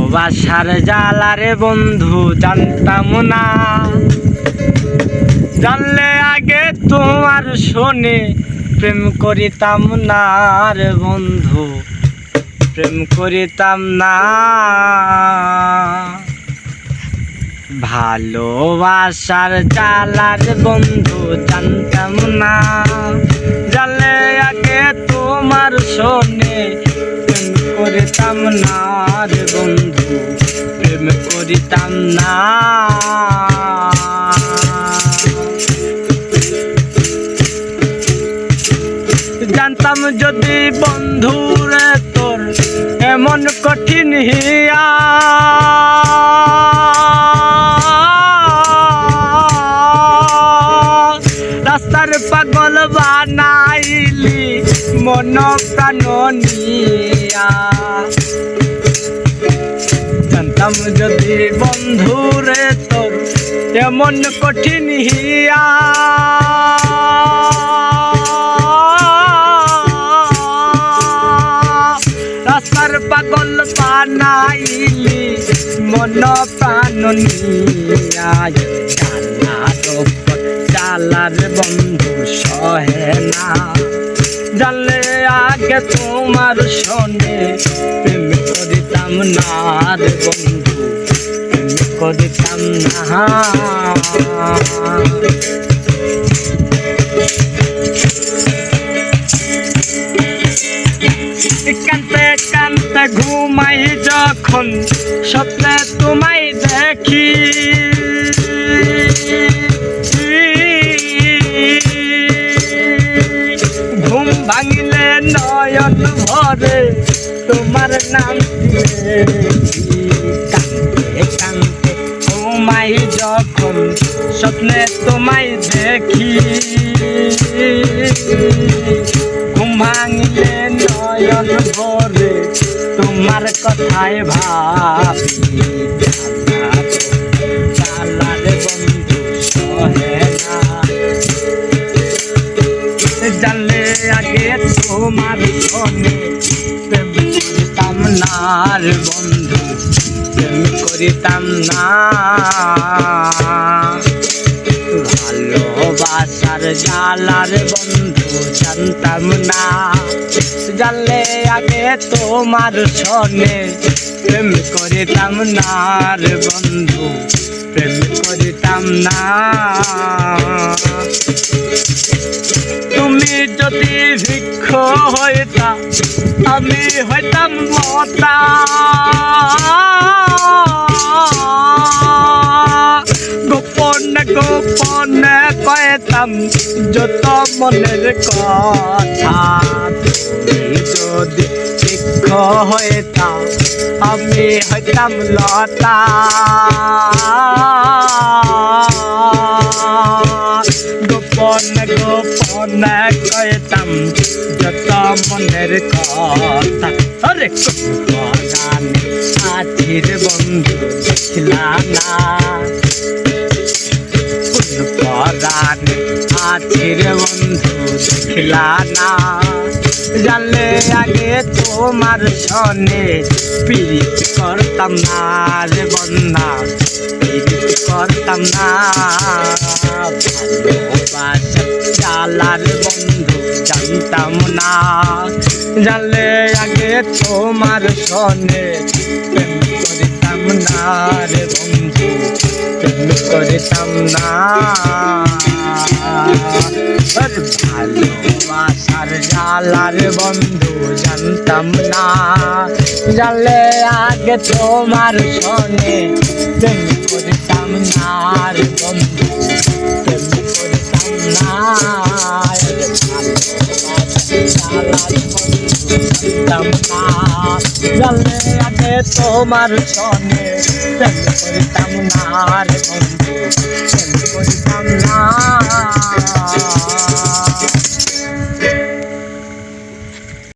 ভালোবাসার জ্বালারে বন্ধু জানতাম না, জানলে আগে তোমার শোনে প্রেম করিতাম না রে বন্ধু, প্রেম করিতাম না। ভালোবাসার জ্বালার বন্ধু জানতাম না, জানলে আগে তোমার শোনে প্রেম করিতাম না রে বন্ধু, প্রেম করিতাম না। জানতাম যদি বন্ধুরে তোর এমন কঠিন হিয়া, রাস্তার পাগল বানাইলি মন প্রাণ নিয়া। জানতাম যদি বন্ধুরে তোর এমন কঠিন হিয়া, রাস্তার পাগল বানাইলি মন প্রাণ নিয়া। জ্বালার বন্ধু সহে না, জানলে আগে তোমার শোনে প্রেম করিতাম না রে বন্ধু, প্রেম করিতাম না। কানতে কানতে ঘুমাই যখন স্বপ্নে তোমায় দেখি, ঘুম ভাঙিলে নয়ন ভরে তোমার নাম কানতে কানতে ঘুমাই যখন স্বপ্নে তোমায় দেখি, ঘুম ভাঙিলে নয়ন ভরে তোমার কথায় ভাবি। জ্বালার বন্ধু সহে না, জানলে আগে তোমার শোনে প্রেম করিতাম না রে বন্ধু, প্রেম করিতাম না। ভালোবাসার জ্বালার বন্ধু জানতাম না, জানলে আগে তোমার শোনে প্রেম করিতাম না রে বন্ধু, প্রেম করিতাম না। তুমি যদি বৃক্ষ হইতা আমি হইতাম লতা, গোপনে গোপনে কইতাম যত মনের কথা। তুমি যদি বৃক্ষ হইতা আমি হইতাম লতা, গোপনে গোপনে কইতাম যত মনের কথা। আরে কোন আজির বন্ধু দেখলা না, কোন পরাণে আজির বন্ধু দেখলা না, জানলে আগে তোমার শোনে প্রীত করতাম না রে বন্ধা, প্রীত করতাম না। ভালোবাসার জ্বালার বন্ধু জানতাম না, জানলে আগে তোমার শোনে প্রেম করিতাম না রে বন্ধু, প্রেম করিতাম না। ভালোবাসার জ্বালার বন্ধু জানতাম না, জানলে আগে তোমার শোনে প্রেম করিতাম না রে বন্ধু, প্রেম করিতাম না। জানতাম না, জানলে আগে তোমার শোনে প্রেম করিতাম না রে বন্ধু, প্রেম করিতাম না।